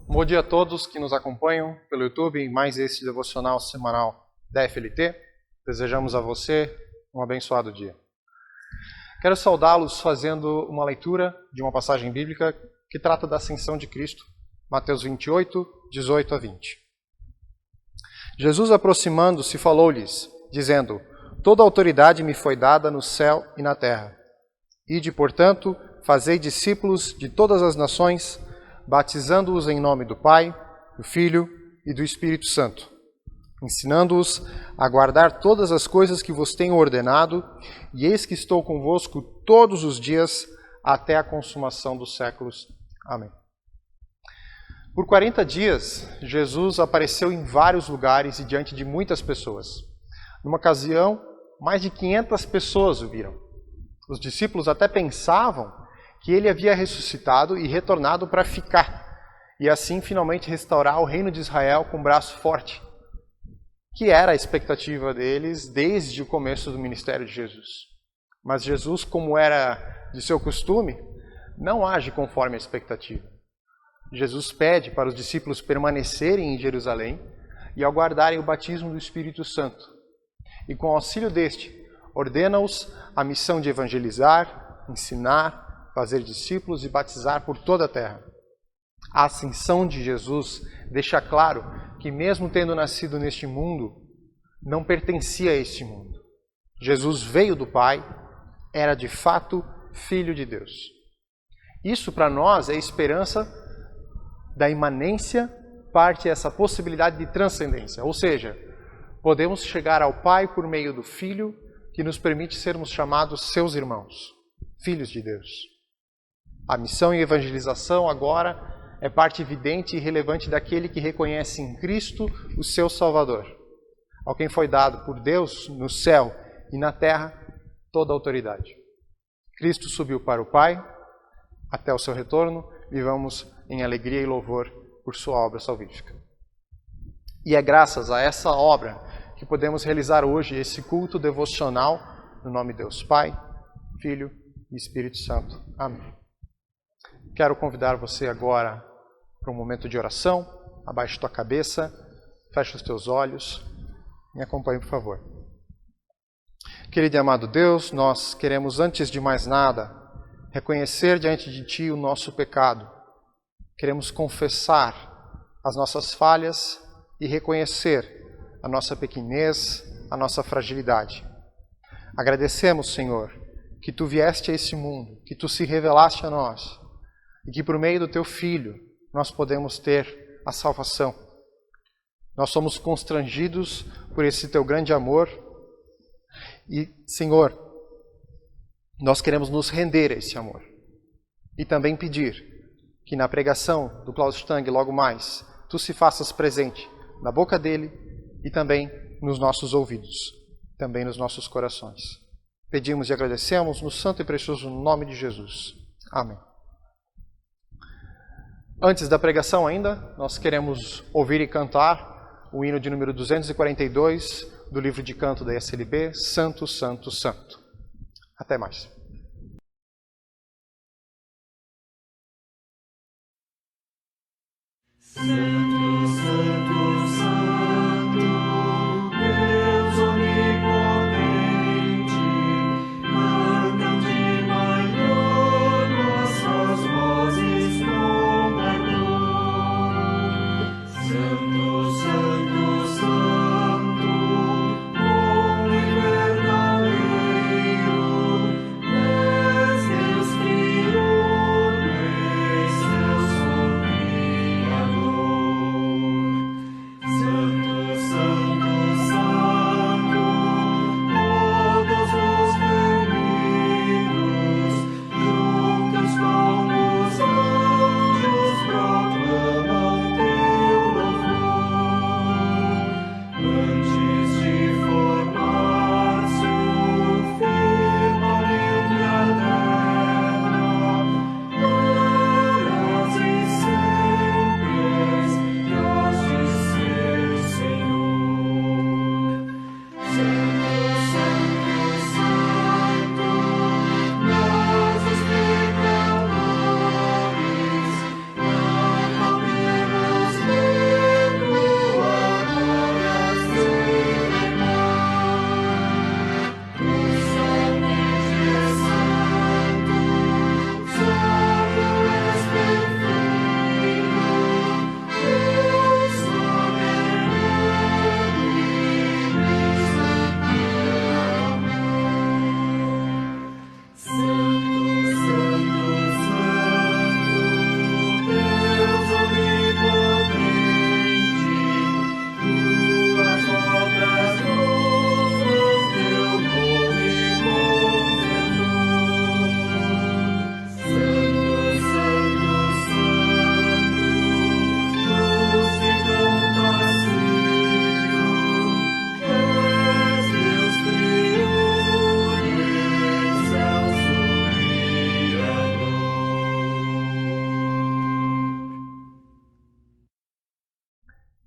Bom dia a todos que nos acompanham pelo YouTube em mais esse devocional semanal da FLT. Desejamos a você um abençoado dia. Quero saudá-los fazendo uma leitura de uma passagem bíblica que trata da ascensão de Cristo, Mateus 28, 18 a 20. Jesus, aproximando-se, falou-lhes, dizendo: Toda autoridade me foi dada no céu e na terra. Ide, portanto, fazei discípulos de todas as nações, batizando-os em nome do Pai, do Filho e do Espírito Santo, ensinando-os a guardar todas as coisas que vos tenho ordenado, e eis que estou convosco todos os dias até a consumação dos séculos. Amém. Por 40 dias, Jesus apareceu em vários lugares e diante de muitas pessoas. Numa ocasião, mais de 500 pessoas o viram. Os discípulos até pensavam que ele havia ressuscitado e retornado para ficar, e assim finalmente restaurar o reino de Israel com um braço forte, que era a expectativa deles desde o começo do ministério de Jesus. Mas Jesus, como era de seu costume, não age conforme a expectativa. Jesus pede para os discípulos permanecerem em Jerusalém e aguardarem o batismo do Espírito Santo. E com o auxílio deste, ordena-os a missão de evangelizar, ensinar, fazer discípulos e batizar por toda a terra. A ascensão de Jesus deixa claro que, mesmo tendo nascido neste mundo, não pertencia a este mundo. Jesus veio do Pai, era de fato Filho de Deus. Isso para nós é a esperança da imanência, parte essa possibilidade de transcendência. Ou seja, podemos chegar ao Pai por meio do Filho, que nos permite sermos chamados seus irmãos, filhos de Deus. A missão e evangelização agora é parte evidente e relevante daquele que reconhece em Cristo o seu Salvador, ao quem foi dado por Deus no céu e na terra toda a autoridade. Cristo subiu para o Pai, até o seu retorno, vivamos em alegria e louvor por sua obra salvífica. E é graças a essa obra que podemos realizar hoje esse culto devocional no nome de Deus Pai, Filho e Espírito Santo. Amém. Quero convidar você agora para um momento de oração. Abaixe tua cabeça, feche os teus olhos, me acompanhe, por favor. Querido e amado Deus, nós queremos, antes de mais nada, reconhecer diante de Ti o nosso pecado. Queremos confessar as nossas falhas e reconhecer a nossa pequenez, a nossa fragilidade. Agradecemos, Senhor, que Tu vieste a esse mundo, que Tu se revelaste a nós, e que por meio do Teu Filho nós podemos ter a salvação. Nós somos constrangidos por esse Teu grande amor e, Senhor, nós queremos nos render a esse amor. E também pedir que na pregação do Klaus Stang logo mais, Tu se faças presente na boca dele e também nos nossos ouvidos, também nos nossos corações. Pedimos e agradecemos no santo e precioso nome de Jesus. Amém. Antes da pregação ainda, nós queremos ouvir e cantar o hino de número 242 do livro de canto da SLB, Santo, Santo, Santo. Até mais. Santo, Santo, Santo, Deus onipotente, cantam de maior nossas vozes com ardor. Santo, Santo, Santo, bom e verdadeiro, és Deus triuno, és Deus Criador.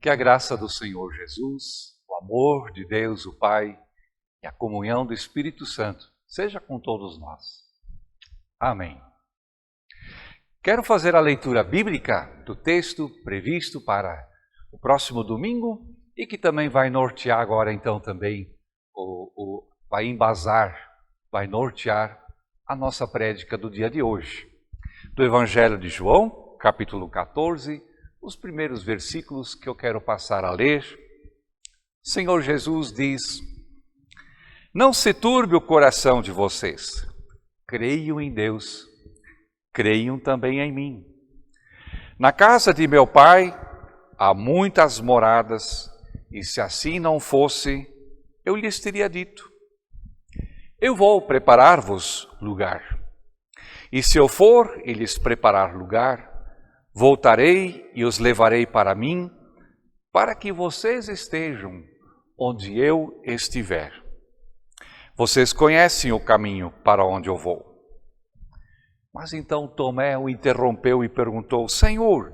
Que a graça do Senhor Jesus, o amor de Deus, o Pai, e a comunhão do Espírito Santo seja com todos nós. Amém. Quero fazer a leitura bíblica do texto previsto para o próximo domingo e que também vai nortear agora então também, vai embasar, vai nortear a nossa prédica do dia de hoje. Do Evangelho de João, capítulo 14, os primeiros versículos que eu quero passar a ler. O Senhor Jesus diz: Não se turbe o coração de vocês. Creiam em Deus, creiam também em mim. Na casa de meu Pai há muitas moradas, e se assim não fosse, eu lhes teria dito: Eu vou preparar-vos lugar. E se eu for e lhes preparar lugar, voltarei e os levarei para mim, para que vocês estejam onde eu estiver. Vocês conhecem o caminho para onde eu vou. Mas então Tomé o interrompeu e perguntou: Senhor,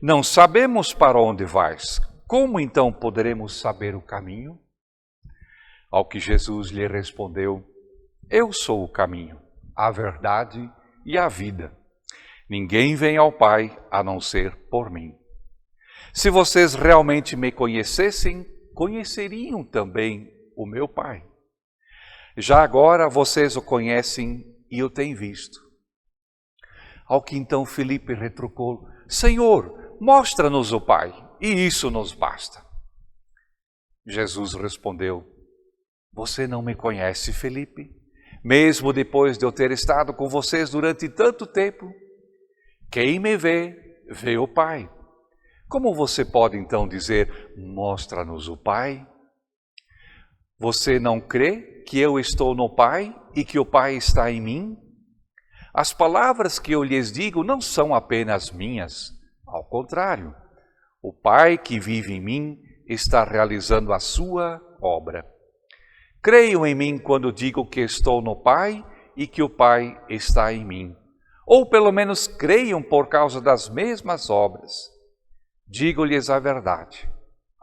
não sabemos para onde vais. Como então poderemos saber o caminho? Ao que Jesus lhe respondeu: Eu sou o caminho, a verdade e a vida. Ninguém vem ao Pai a não ser por mim. Se vocês realmente me conhecessem, conheceriam também o meu Pai. Já agora vocês o conhecem e o têm visto. Ao que então Filipe retrucou: Senhor, mostra-nos o Pai, e isso nos basta. Jesus respondeu: Você não me conhece, Filipe? Mesmo depois de eu ter estado com vocês durante tanto tempo? Quem me vê, vê o Pai. Como você pode então dizer: mostra-nos o Pai? Você não crê que eu estou no Pai e que o Pai está em mim? As palavras que eu lhes digo não são apenas minhas, ao contrário, o Pai que vive em mim está realizando a sua obra. Creiam em mim quando digo que estou no Pai e que o Pai está em mim. Ou pelo menos creiam por causa das mesmas obras. Digo-lhes a verdade: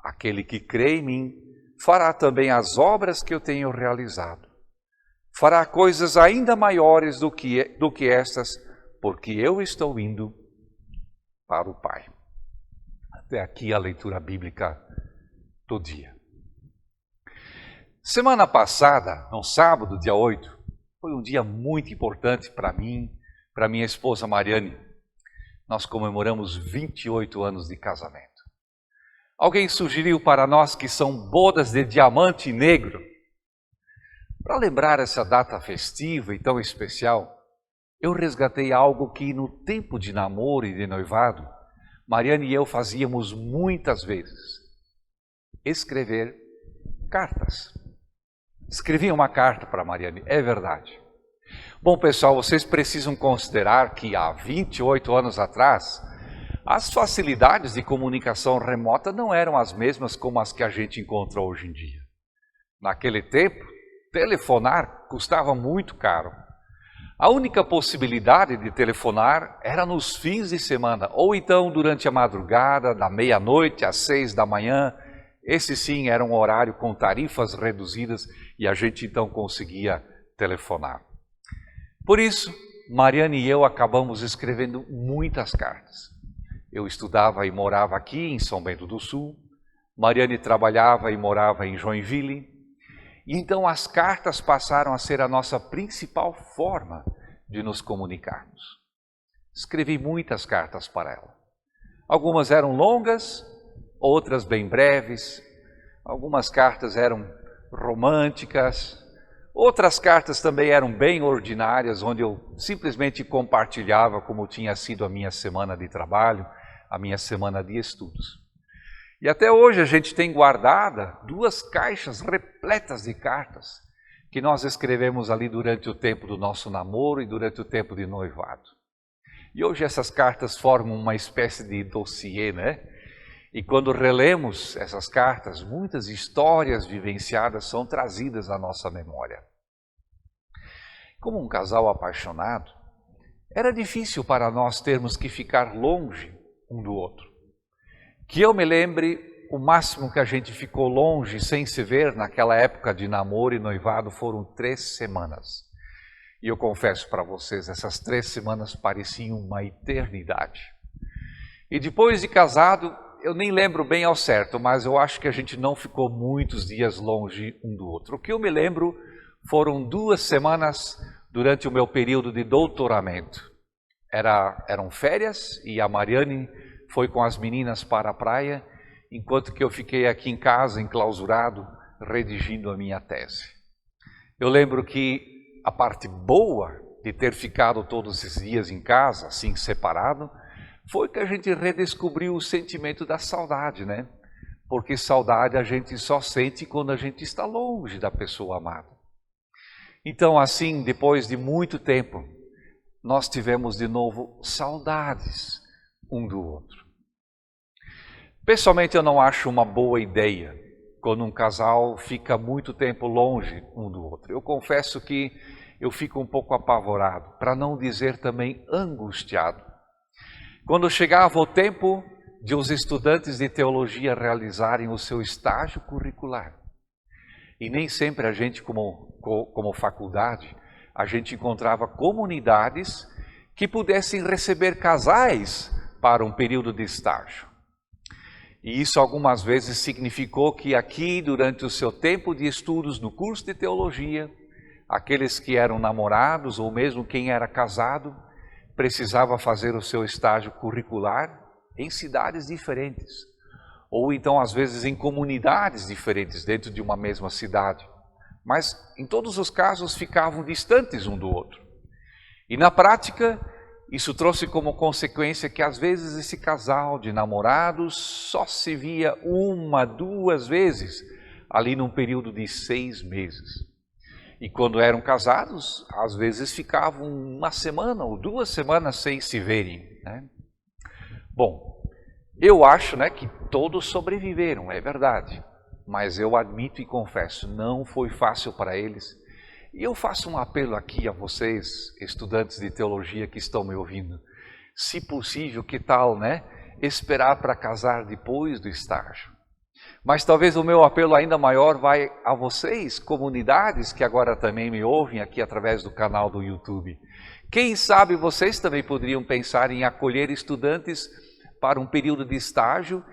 aquele que crê em mim fará também as obras que eu tenho realizado. Fará coisas ainda maiores do que estas, porque eu estou indo para o Pai. Até aqui a leitura bíblica do dia. Semana passada, no sábado, dia 8, foi um dia muito importante para mim, para minha esposa Mariane. Nós comemoramos 28 anos de casamento. Alguém sugeriu para nós que são bodas de diamante negro. Para lembrar essa data festiva e tão especial, eu resgatei algo que no tempo de namoro e de noivado, Mariane e eu fazíamos muitas vezes: escrever cartas. Escrevi uma carta para Mariane, é verdade. Bom, pessoal, vocês precisam considerar que há 28 anos atrás, as facilidades de comunicação remota não eram as mesmas como as que a gente encontra hoje em dia. Naquele tempo, telefonar custava muito caro. A única possibilidade de telefonar era nos fins de semana, ou então durante a madrugada, da meia-noite às 6 da manhã. Esse sim era um horário com tarifas reduzidas e a gente então conseguia telefonar. Por isso, Mariane e eu acabamos escrevendo muitas cartas. Eu estudava e morava aqui em São Bento do Sul, Mariane trabalhava e morava em Joinville, e então as cartas passaram a ser a nossa principal forma de nos comunicarmos. Escrevi muitas cartas para ela. Algumas eram longas, outras bem breves, algumas cartas eram românticas, outras cartas também eram bem ordinárias, onde eu simplesmente compartilhava como tinha sido a minha semana de trabalho, a minha semana de estudos. E até hoje a gente tem guardada 2 caixas repletas de cartas que nós escrevemos ali durante o tempo do nosso namoro e durante o tempo de noivado. E hoje essas cartas formam uma espécie de dossiê, né? E quando relemos essas cartas, muitas histórias vivenciadas são trazidas à nossa memória. Como um casal apaixonado, era difícil para nós termos que ficar longe um do outro. Que eu me lembre, o máximo que a gente ficou longe, sem se ver, naquela época de namoro e noivado, foram 3 semanas. E eu confesso para vocês, essas 3 semanas pareciam uma eternidade. E depois de casado, eu nem lembro bem ao certo, mas eu acho que a gente não ficou muitos dias longe um do outro. O que eu me lembro foram 2 semanas durante o meu período de doutoramento. Eram férias e a Mariane foi com as meninas para a praia, enquanto que eu fiquei aqui em casa, enclausurado, redigindo a minha tese. Eu lembro que a parte boa de ter ficado todos esses dias em casa, assim separado, foi que a gente redescobriu o sentimento da saudade, né? Porque saudade a gente só sente quando a gente está longe da pessoa amada. Então, assim, depois de muito tempo, nós tivemos de novo saudades um do outro. Pessoalmente, eu não acho uma boa ideia quando um casal fica muito tempo longe um do outro. Eu confesso que eu fico um pouco apavorado, para não dizer também angustiado. Quando chegava o tempo de os estudantes de teologia realizarem o seu estágio curricular, e nem sempre a gente, como faculdade, a gente encontrava comunidades que pudessem receber casais para um período de estágio. E isso algumas vezes significou que aqui, durante o seu tempo de estudos no curso de teologia, aqueles que eram namorados ou mesmo quem era casado, precisava fazer o seu estágio curricular em cidades diferentes, ou então às vezes em comunidades diferentes dentro de uma mesma cidade, mas em todos os casos ficavam distantes um do outro. E na prática, isso trouxe como consequência que às vezes esse casal de namorados só se via 1, 2 vezes ali num período de 6 meses. E quando eram casados, às vezes ficavam 1 semana ou 2 semanas sem se verem, né? Bom, eu acho, né, que todos sobreviveram, é verdade. Mas eu admito e confesso, não foi fácil para eles. E eu faço um apelo aqui a vocês, estudantes de teologia que estão me ouvindo. Se possível, que tal, né, esperar para casar depois do estágio? Mas talvez o meu apelo ainda maior vai a vocês, comunidades que agora também me ouvem aqui através do canal do YouTube. Quem sabe vocês também poderiam pensar em acolher estudantes para um período de estágio,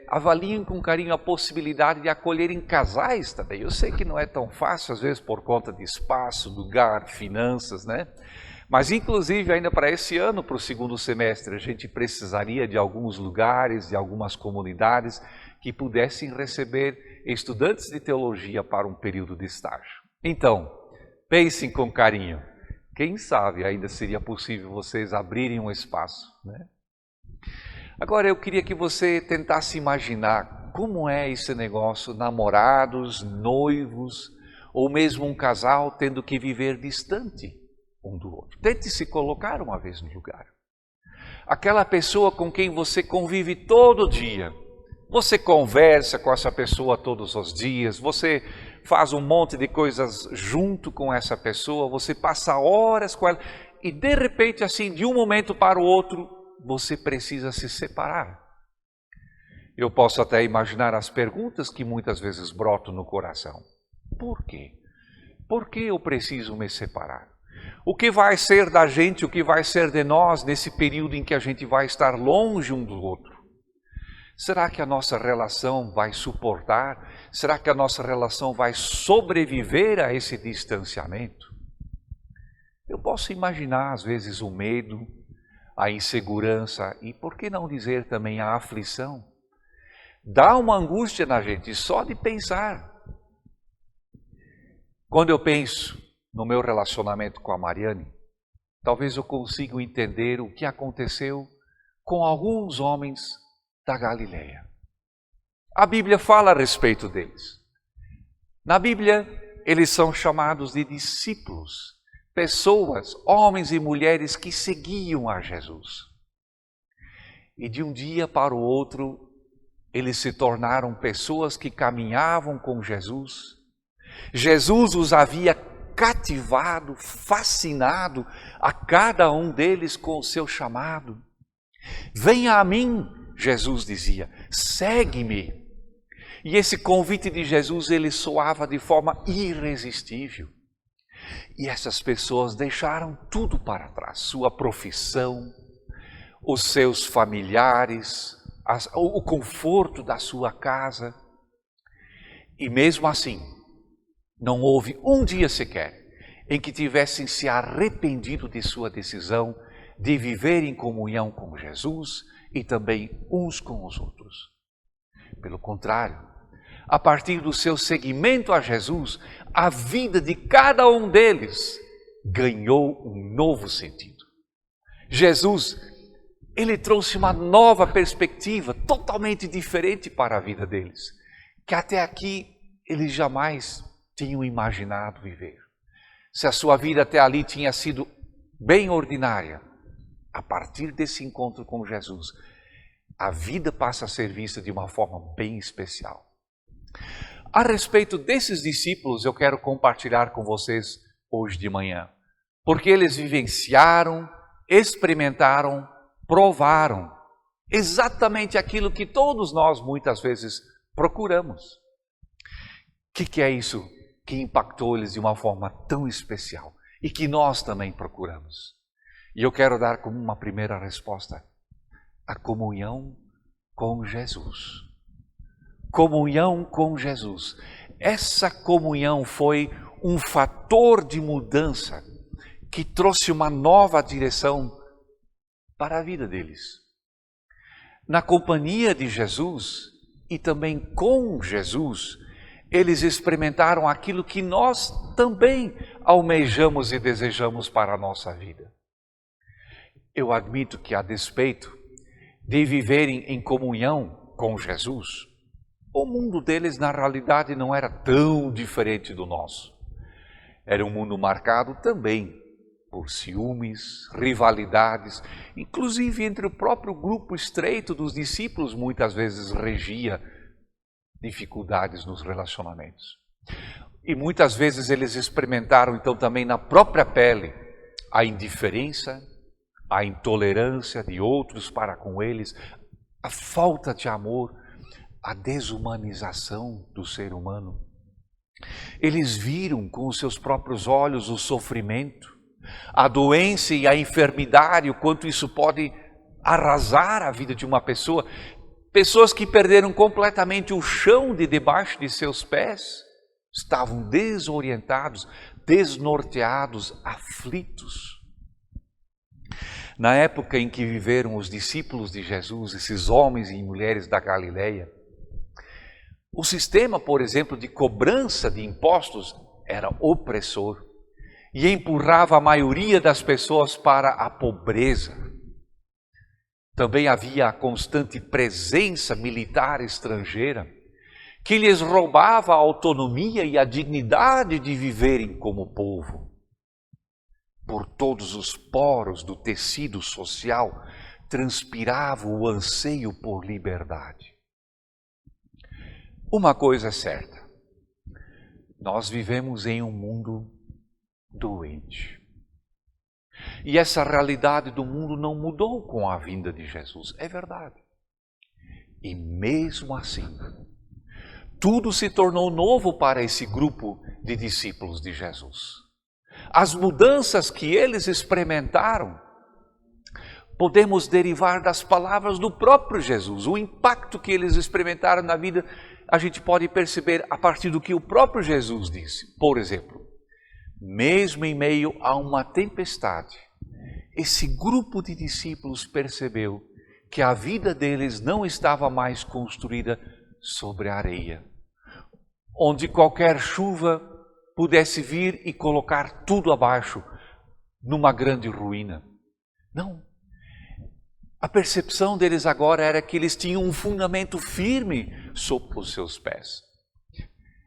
avaliem com carinho a possibilidade de acolherem casais também. Eu sei que não é tão fácil, às vezes por conta de espaço, lugar, finanças, né? Mas inclusive ainda para esse ano, para o 2º semestre, a gente precisaria de alguns lugares, de algumas comunidades que pudessem receber estudantes de teologia para um período de estágio. Então, pensem com carinho. Quem sabe ainda seria possível vocês abrirem um espaço, né? Agora eu queria que você tentasse imaginar como é esse negócio, namorados, noivos, ou mesmo um casal tendo que viver distante um do outro. Tente se colocar uma vez no lugar. Aquela pessoa com quem você convive todo dia, você conversa com essa pessoa todos os dias, você faz um monte de coisas junto com essa pessoa, você passa horas com ela e de repente assim, de um momento para o outro, você precisa se separar. Eu posso até imaginar as perguntas que muitas vezes brotam no coração. Por quê? Por que eu preciso me separar? O que vai ser da gente, o que vai ser de nós nesse período em que a gente vai estar longe um do outro? Será que a nossa relação vai suportar? Será que a nossa relação vai sobreviver a esse distanciamento? Eu posso imaginar às vezes o medo, a insegurança e, por que não dizer também, a aflição. Dá uma angústia na gente só de pensar. Quando eu penso no meu relacionamento com a Mariane, talvez eu consiga entender o que aconteceu com alguns homens da Galileia. A Bíblia fala a respeito deles. Na Bíblia, eles são chamados de discípulos. Pessoas, homens e mulheres que seguiam a Jesus. E de um dia para o outro, eles se tornaram pessoas que caminhavam com Jesus. Jesus os havia cativado, fascinado a cada um deles com o seu chamado. Venha a mim, Jesus dizia: segue-me. E esse convite de Jesus, ele soava de forma irresistível. E essas pessoas deixaram tudo para trás, sua profissão, os seus familiares, o conforto da sua casa. E mesmo assim, não houve um dia sequer em que tivessem se arrependido de sua decisão de viver em comunhão com Jesus e também uns com os outros. Pelo contrário, a partir do seu seguimento a Jesus, a vida de cada um deles ganhou um novo sentido. Jesus, ele trouxe uma nova perspectiva totalmente diferente para a vida deles, que até aqui eles jamais tinham imaginado viver. Se a sua vida até ali tinha sido bem ordinária, a partir desse encontro com Jesus, a vida passa a ser vista de uma forma bem especial. A respeito desses discípulos, eu quero compartilhar com vocês hoje de manhã, porque eles vivenciaram, experimentaram, provaram exatamente aquilo que todos nós muitas vezes procuramos. O que é isso que impactou eles de uma forma tão especial e que nós também procuramos? E eu quero dar como uma primeira resposta: a comunhão com Jesus. Comunhão com Jesus. Essa comunhão foi um fator de mudança que trouxe uma nova direção para a vida deles. Na companhia de Jesus e também com Jesus, eles experimentaram aquilo que nós também almejamos e desejamos para a nossa vida. Eu admito que, a despeito de viverem em comunhão com Jesus, o mundo deles, na realidade, não era tão diferente do nosso. Era um mundo marcado também por ciúmes, rivalidades, inclusive entre o próprio grupo estreito dos discípulos, muitas vezes regia dificuldades nos relacionamentos. E muitas vezes eles experimentaram, então, também na própria pele a indiferença, a intolerância de outros para com eles, a falta de amor, a desumanização do ser humano. Eles viram com os seus próprios olhos o sofrimento, a doença e a enfermidade, o quanto isso pode arrasar a vida de uma pessoa. Pessoas que perderam completamente o chão de debaixo de seus pés, estavam desorientados, desnorteados, aflitos. Na época em que viveram os discípulos de Jesus, esses homens e mulheres da Galileia, o sistema, por exemplo, de cobrança de impostos era opressor e empurrava a maioria das pessoas para a pobreza. Também havia a constante presença militar estrangeira que lhes roubava a autonomia e a dignidade de viverem como povo. Por todos os poros do tecido social transpirava o anseio por liberdade. Uma coisa é certa: nós vivemos em um mundo doente. E essa realidade do mundo não mudou com a vinda de Jesus, é verdade. E mesmo assim, tudo se tornou novo para esse grupo de discípulos de Jesus. As mudanças que eles experimentaram, podemos derivar das palavras do próprio Jesus. O impacto que eles experimentaram na vida, a gente pode perceber a partir do que o próprio Jesus disse. Por exemplo, mesmo em meio a uma tempestade, esse grupo de discípulos percebeu que a vida deles não estava mais construída sobre a areia, onde qualquer chuva pudesse vir e colocar tudo abaixo numa grande ruína. Não. A percepção deles agora era que eles tinham um fundamento firme sob os seus pés.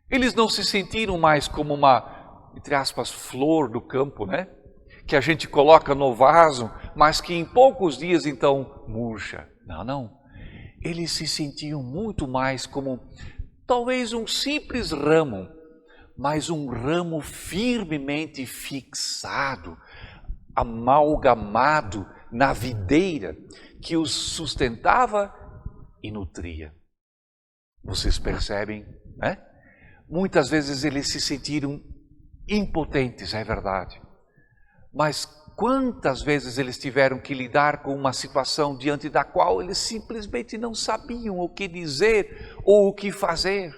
Eles não se sentiram mais como uma, entre aspas, flor do campo, né? Que a gente coloca no vaso, mas que em poucos dias então murcha. Não, não. Eles se sentiam muito mais como talvez um simples ramo, mas um ramo firmemente fixado, amalgamado na videira que os sustentava e nutria. Vocês percebem, né? Muitas vezes eles se sentiram impotentes, é verdade. Mas quantas vezes eles tiveram que lidar com uma situação diante da qual eles simplesmente não sabiam o que dizer ou o que fazer?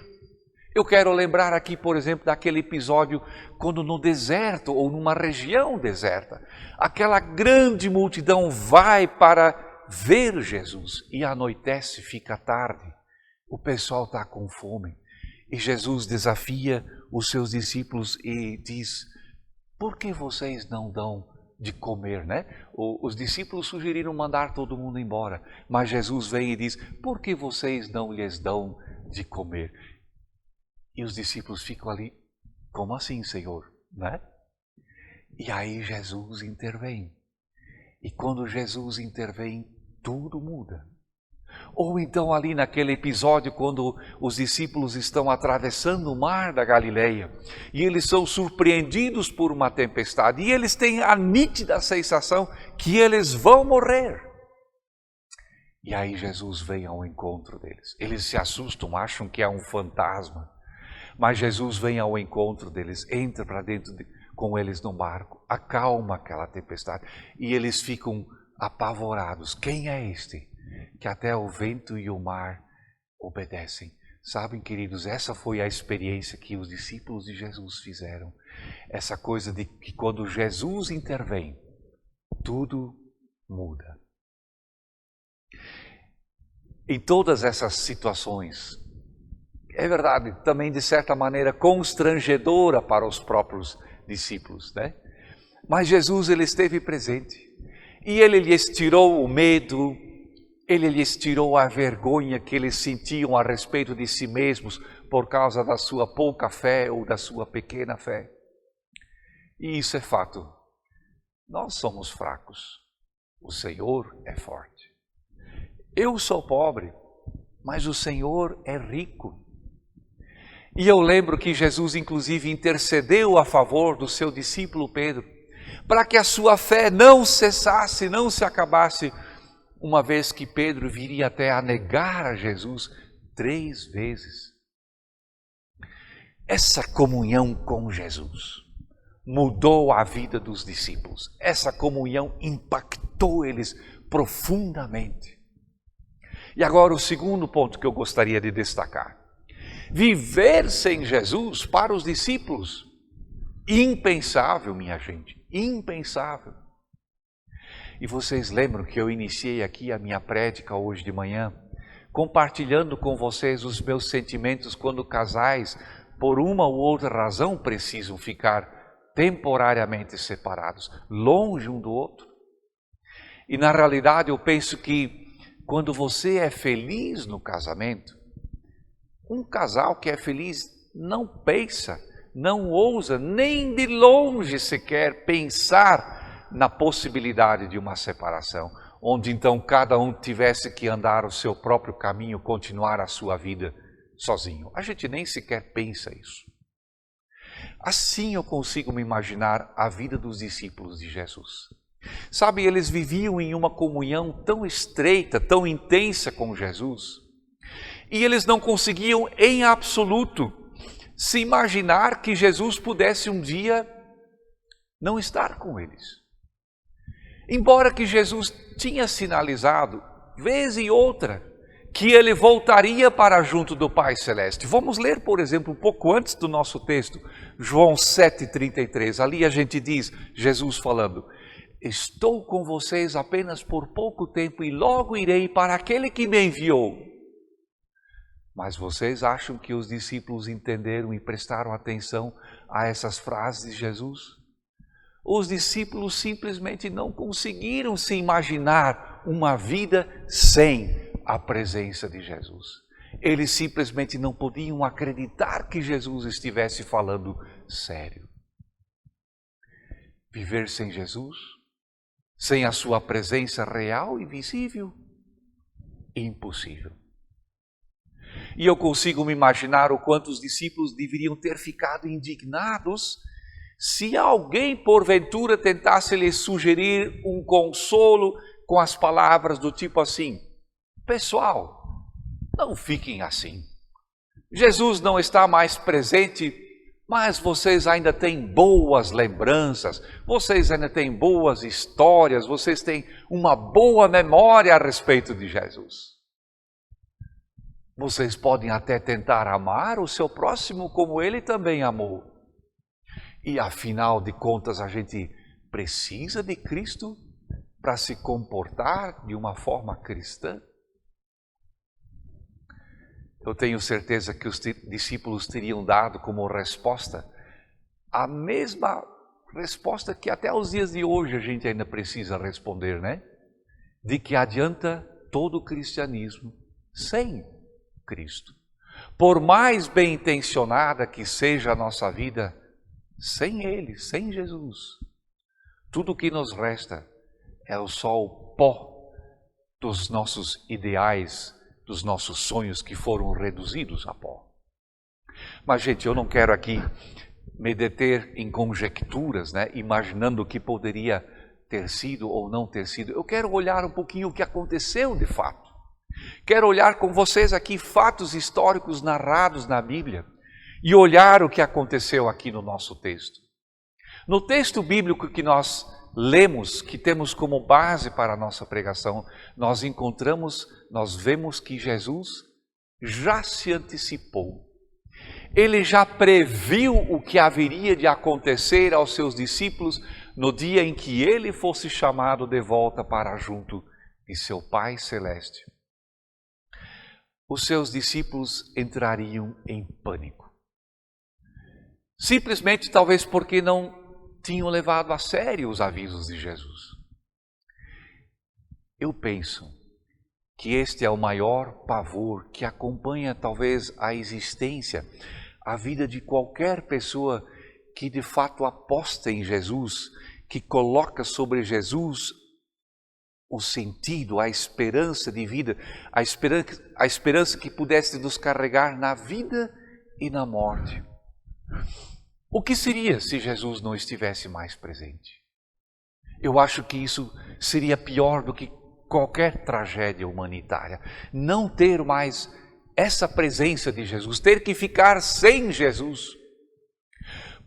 Eu quero lembrar aqui, por exemplo, daquele episódio quando no deserto ou numa região deserta, aquela grande multidão vai para ver Jesus e anoitece, fica tarde, o pessoal está com fome e Jesus desafia os seus discípulos e diz: por que vocês não dão de comer, né? Os discípulos sugeriram mandar todo mundo embora, mas Jesus vem e diz: por que vocês não lhes dão de comer? E os discípulos ficam ali: como assim, Senhor? Né? E aí Jesus intervém. E quando Jesus intervém, tudo muda. Ou então ali naquele episódio quando os discípulos estão atravessando o mar da Galileia e eles são surpreendidos por uma tempestade e eles têm a nítida sensação que eles vão morrer. E aí Jesus vem ao encontro deles. Eles se assustam, acham que é um fantasma. Mas Jesus vem ao encontro deles, entra para dentro com eles no barco, acalma aquela tempestade e eles ficam apavorados. Quem é este que até o vento e o mar obedecem? Sabem, queridos, essa foi a experiência que os discípulos de Jesus fizeram. Essa coisa de que quando Jesus intervém, tudo muda. Em todas essas situações, é verdade, também de certa maneira constrangedora para os próprios discípulos, né? Mas Jesus, ele esteve presente e ele lhes tirou o medo, ele lhes tirou a vergonha que eles sentiam a respeito de si mesmos por causa da sua pouca fé ou da sua pequena fé. E isso é fato. Nós somos fracos, o Senhor é forte. Eu sou pobre, mas o Senhor é rico. E eu lembro que Jesus inclusive intercedeu a favor do seu discípulo Pedro, para que a sua fé não cessasse, não se acabasse, uma vez que Pedro viria até a negar a Jesus 3 vezes. Essa comunhão com Jesus mudou a vida dos discípulos. Essa comunhão impactou eles profundamente. E agora o segundo ponto que eu gostaria de destacar. Viver sem Jesus para os discípulos, impensável, minha gente, impensável. E vocês lembram que eu iniciei aqui a minha prédica hoje de manhã, compartilhando com vocês os meus sentimentos quando casais, por uma ou outra razão, precisam ficar temporariamente separados, longe um do outro. E na realidade eu penso que quando você é feliz no casamento, um casal que é feliz não pensa, não ousa nem de longe sequer pensar na possibilidade de uma separação, onde então cada um tivesse que andar o seu próprio caminho, continuar a sua vida sozinho. A gente nem sequer pensa isso. Assim eu consigo me imaginar a vida dos discípulos de Jesus. Sabe, eles viviam em uma comunhão tão estreita, tão intensa com Jesus, e eles não conseguiam em absoluto se imaginar que Jesus pudesse um dia não estar com eles. Embora que Jesus tinha sinalizado, vez e outra, que ele voltaria para junto do Pai Celeste. Vamos ler, por exemplo, um pouco antes do nosso texto, João 7,33. Ali a gente diz, Jesus falando: estou com vocês apenas por pouco tempo e logo irei para aquele que me enviou. Mas vocês acham que os discípulos entenderam e prestaram atenção a essas frases de Jesus? Os discípulos simplesmente não conseguiram se imaginar uma vida sem a presença de Jesus. Eles simplesmente não podiam acreditar que Jesus estivesse falando sério. Viver sem Jesus, sem a sua presença real e visível, impossível. E eu consigo me imaginar o quanto os discípulos deveriam ter ficado indignados se alguém porventura tentasse lhes sugerir um consolo com as palavras do tipo assim: pessoal, Não fiquem assim. Jesus não está mais presente, mas vocês ainda têm boas lembranças, vocês ainda têm boas histórias, vocês têm uma boa memória a respeito de Jesus. Vocês podem até tentar amar o seu próximo como ele também amou. E afinal de contas, a gente precisa de Cristo para se comportar de uma forma cristã? Eu tenho certeza que os discípulos teriam dado como resposta a mesma resposta que até os dias de hoje a gente ainda precisa responder, né? De que adianta todo o cristianismo sem Cristo. Por mais bem intencionada que seja a nossa vida, sem Ele, sem Jesus, tudo o que nos resta é só o pó dos nossos ideais, dos nossos sonhos que foram reduzidos a pó. Mas, gente, eu não quero aqui me deter em conjecturas, né, imaginando o que poderia ter sido ou não ter sido. Eu quero olhar um pouquinho o que aconteceu de fato. Quero olhar com vocês aqui fatos históricos narrados na Bíblia e olhar o que aconteceu aqui no nosso texto. No texto bíblico que nós lemos, que temos como base para a nossa pregação, nós vemos que Jesus já se antecipou. Ele já previu o que haveria de acontecer aos seus discípulos no dia em que ele fosse chamado de volta para junto de seu Pai Celeste. Os seus discípulos entrariam em pânico. Simplesmente talvez porque não tinham levado a sério os avisos de Jesus. Eu penso que este é o maior pavor que acompanha talvez a existência, a vida de qualquer pessoa que de fato aposta em Jesus, que coloca sobre Jesus o sentido, a esperança de vida, a esperança que pudesse nos carregar na vida e na morte. O que seria se Jesus não estivesse mais presente? Eu acho que isso seria pior do que qualquer tragédia humanitária. Não ter mais essa presença de Jesus, ter que ficar sem Jesus.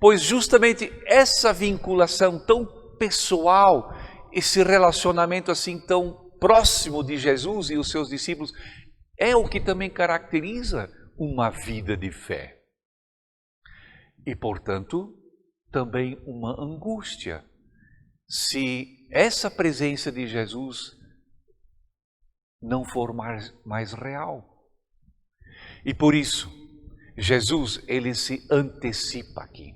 Pois justamente essa vinculação tão pessoal, esse relacionamento assim tão próximo de Jesus e os seus discípulos, é o que também caracteriza uma vida de fé. E, portanto, também uma angústia. Se essa presença de Jesus não for mais real. E por isso, Jesus, ele se antecipa aqui.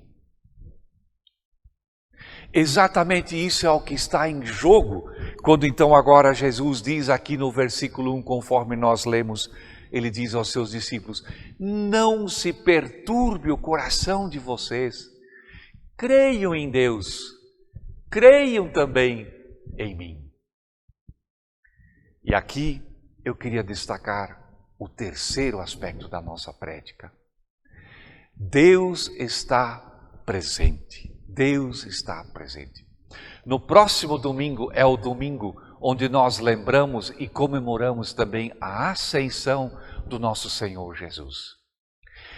Exatamente isso é o que está em jogo, quando então agora Jesus diz aqui no versículo 1, conforme nós lemos, ele diz aos seus discípulos: não se perturbe o coração de vocês, creiam em Deus, creiam também em mim. E aqui eu queria destacar o terceiro aspecto da nossa prédica. Deus está presente. Deus está presente. No próximo domingo é o domingo onde nós lembramos e comemoramos também a ascensão do nosso Senhor Jesus.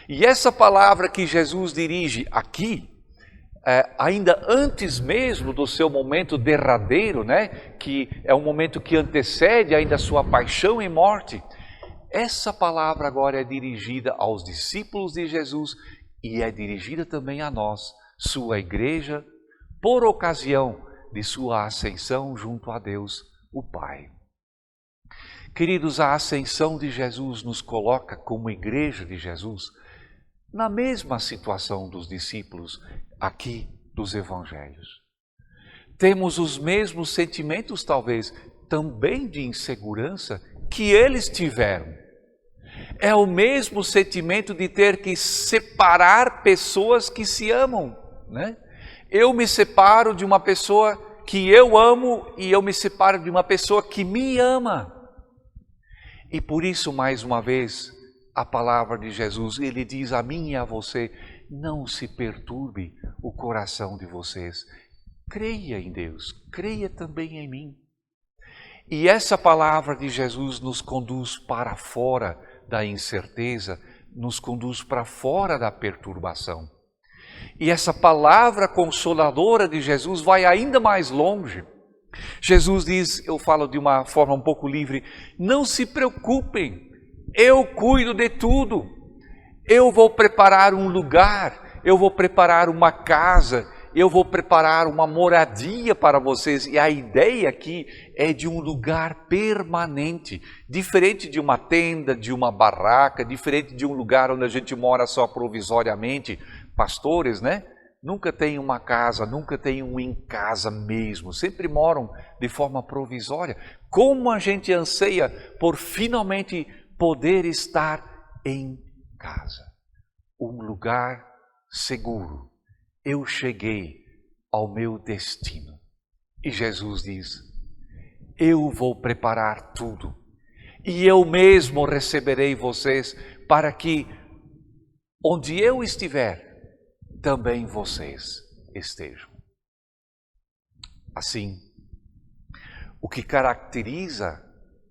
E essa palavra que Jesus dirige aqui, ainda antes mesmo do seu momento derradeiro, né, que é um momento que antecede ainda a sua paixão e morte, essa palavra agora é dirigida aos discípulos de Jesus e é dirigida também a nós, sua igreja, por ocasião de sua ascensão junto a Deus, o Pai. Queridos, a ascensão de Jesus nos coloca como igreja de Jesus na mesma situação dos discípulos aqui dos evangelhos. Temos os mesmos sentimentos, talvez, também de insegurança que eles tiveram. É o mesmo sentimento de ter que separar pessoas que se amam, né? Eu me separo de uma pessoa que eu amo e eu me separo de uma pessoa que me ama. E por isso, mais uma vez, a palavra de Jesus, ele diz a mim e a você: não se perturbe o coração de vocês. Creia em Deus, creia também em mim. E essa palavra de Jesus nos conduz para fora da incerteza, nos conduz para fora da perturbação. E essa palavra consoladora de Jesus vai ainda mais longe. Jesus diz, eu falo de uma forma um pouco livre, não se preocupem, eu cuido de tudo. Eu vou preparar um lugar, eu vou preparar uma casa, eu vou preparar uma moradia para vocês. E a ideia aqui é de um lugar permanente, diferente de uma tenda, de uma barraca, diferente de um lugar onde a gente mora só provisoriamente. Pastores, né? Nunca tem uma casa, nunca tem um em casa mesmo, sempre moram de forma provisória. Como a gente anseia por finalmente poder estar em casa, um lugar seguro. Eu cheguei ao meu destino. E Jesus diz, eu vou preparar tudo, e eu mesmo receberei vocês, para que onde eu estiver, também vocês estejam. Assim, o que caracteriza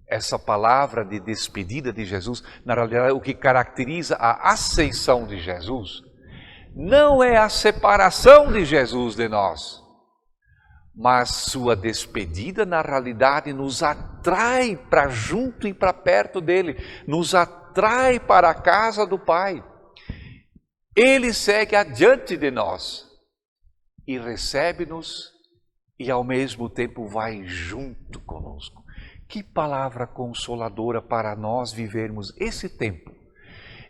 essa palavra de despedida de Jesus, na realidade, o que caracteriza a aceição de Jesus, não é a separação de Jesus de nós, mas sua despedida, na realidade, nos atrai para junto e para perto dele, nos atrai para a casa do Pai. Ele segue adiante de nós e recebe-nos e ao mesmo tempo vai junto conosco. Que palavra consoladora para nós vivermos esse tempo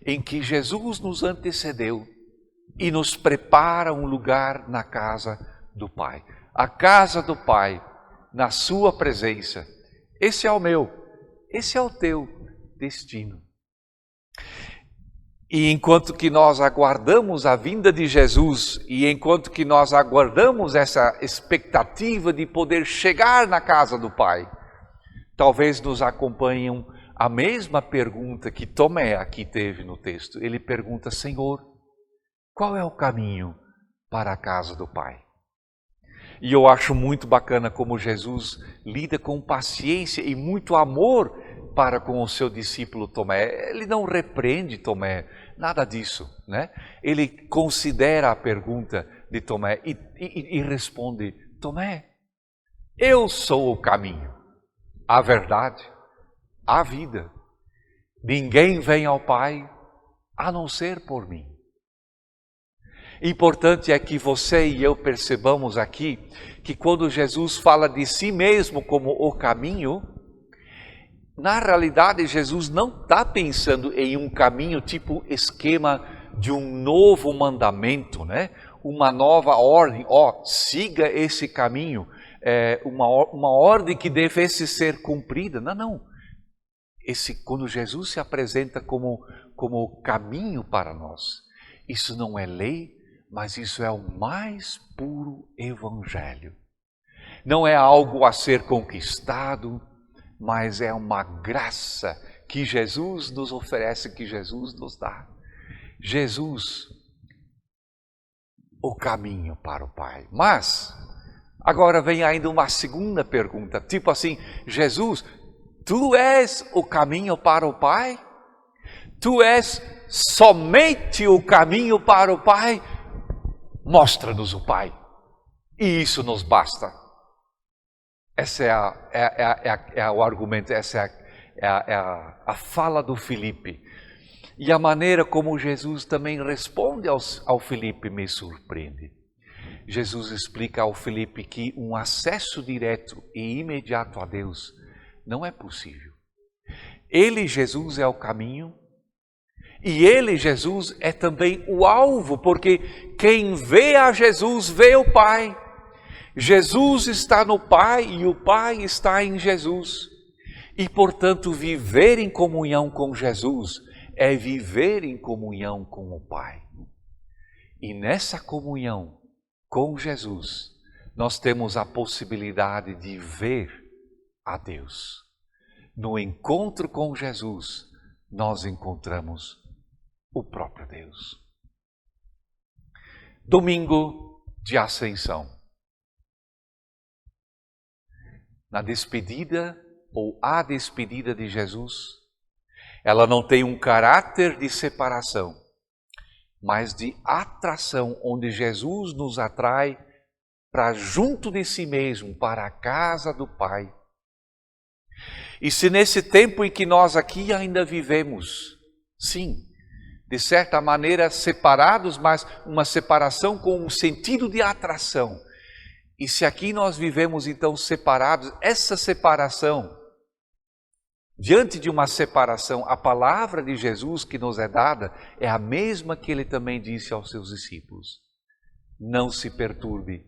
em que Jesus nos antecedeu e nos prepara um lugar na casa do Pai. A casa do Pai, na sua presença. Esse é o meu, esse é o teu destino. E enquanto que nós aguardamos a vinda de Jesus, e enquanto que nós aguardamos essa expectativa de poder chegar na casa do Pai, talvez nos acompanhem a mesma pergunta que Tomé aqui teve no texto. Ele pergunta, Senhor, qual é o caminho para a casa do Pai? E eu acho muito bacana como Jesus lida com paciência e muito amor para com o seu discípulo Tomé. Ele não repreende Tomé, nada disso, né? Ele considera a pergunta de Tomé e responde, Tomé, eu sou o caminho, a verdade, a vida. Ninguém vem ao Pai a não ser por mim. Importante é que você e eu percebamos aqui que quando Jesus fala de si mesmo como o caminho, na realidade Jesus não está pensando em um caminho tipo esquema de um novo mandamento, né? Uma nova ordem, siga esse caminho, uma ordem que devesse ser cumprida. Não. Quando Jesus se apresenta como o caminho para nós, isso não é lei, mas isso é o mais puro evangelho. Não é algo a ser conquistado, mas é uma graça que Jesus nos oferece, que Jesus nos dá. Jesus, o caminho para o Pai. Mas, agora vem ainda uma segunda pergunta, tipo assim, Jesus, tu és o caminho para o Pai? Tu és somente o caminho para o Pai? Mostra-nos o Pai, e isso nos basta. Essa é o argumento, essa é a fala do Filipe. E a maneira como Jesus também responde ao Filipe me surpreende. Jesus explica ao Filipe que um acesso direto e imediato a Deus não é possível. Ele, Jesus, é o caminho. E ele, Jesus, é também o alvo, porque quem vê a Jesus vê o Pai. Jesus está no Pai e o Pai está em Jesus. E, portanto, viver em comunhão com Jesus é viver em comunhão com o Pai. E nessa comunhão com Jesus, nós temos a possibilidade de ver a Deus. No encontro com Jesus, nós encontramos o próprio Deus. Domingo de Ascensão. Na despedida ou a despedida de Jesus, Ela não tem um caráter de separação, mas de atração, onde Jesus nos atrai para junto de si mesmo, para a casa do Pai. E se nesse tempo em que nós aqui ainda vivemos, sim, de certa maneira separados, mas uma separação com um sentido de atração. E se aqui nós vivemos então separados, essa separação, diante de uma separação, a palavra de Jesus que nos é dada é a mesma que ele também disse aos seus discípulos. Não se perturbe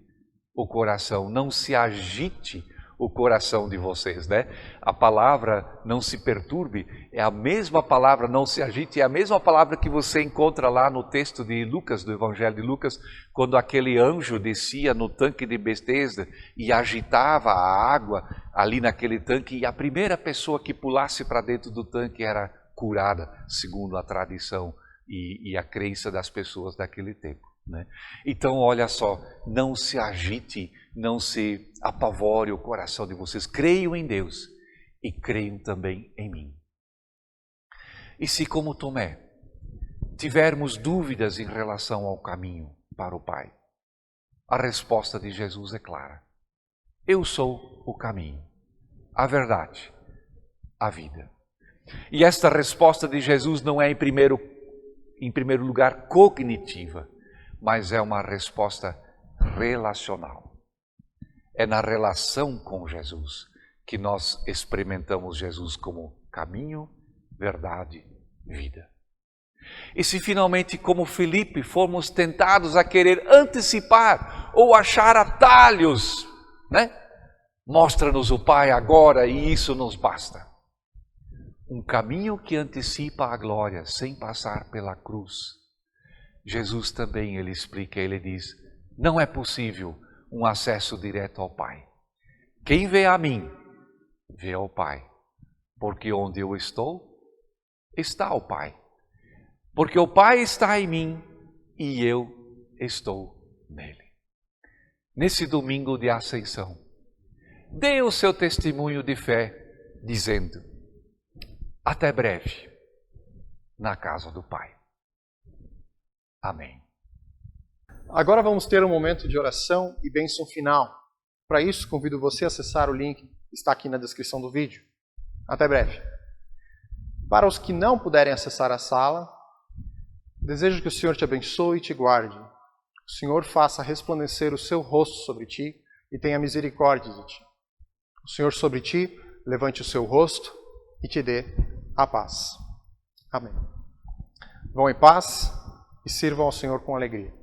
o coração, não se agite o coração de vocês, né? A palavra não se perturbe é a mesma palavra, não se agite, é a mesma palavra que você encontra lá no texto de Lucas, do Evangelho de Lucas, quando aquele anjo descia no tanque de Betesda e agitava a água ali naquele tanque, e a primeira pessoa que pulasse para dentro do tanque era curada, segundo a tradição e a crença das pessoas daquele tempo, né? Então, olha só, não se agite, não se apavore o coração de vocês. Creiam em Deus e creiam também em mim. E se, como Tomé, tivermos dúvidas em relação ao caminho para o Pai, a resposta de Jesus é clara. Eu sou o caminho, a verdade, a vida. E esta resposta de Jesus não é em primeiro lugar cognitiva, mas é uma resposta relacional. É na relação com Jesus que nós experimentamos Jesus como caminho, verdade, vida. E se finalmente, como Filipe, formos tentados a querer antecipar ou achar atalhos, né? Mostra-nos o Pai agora e isso nos basta. Um caminho que antecipa a glória sem passar pela cruz. Jesus também, ele explica, ele diz, não é possível um acesso direto ao Pai. Quem vê a mim, vê ao Pai. Porque onde eu estou, está o Pai. Porque o Pai está em mim e eu estou nele. Nesse domingo de Ascensão, dê o seu testemunho de fé, dizendo, até breve, na casa do Pai. Amém. Agora vamos ter um momento de oração e bênção final. Para isso, convido você a acessar o link que está aqui na descrição do vídeo. Até breve. Para os que não puderem acessar a sala, desejo que o Senhor te abençoe e te guarde. O Senhor faça resplandecer o seu rosto sobre ti e tenha misericórdia de ti. O Senhor sobre ti levante o seu rosto e te dê a paz. Amém. Vão em paz e sirvam ao Senhor com alegria.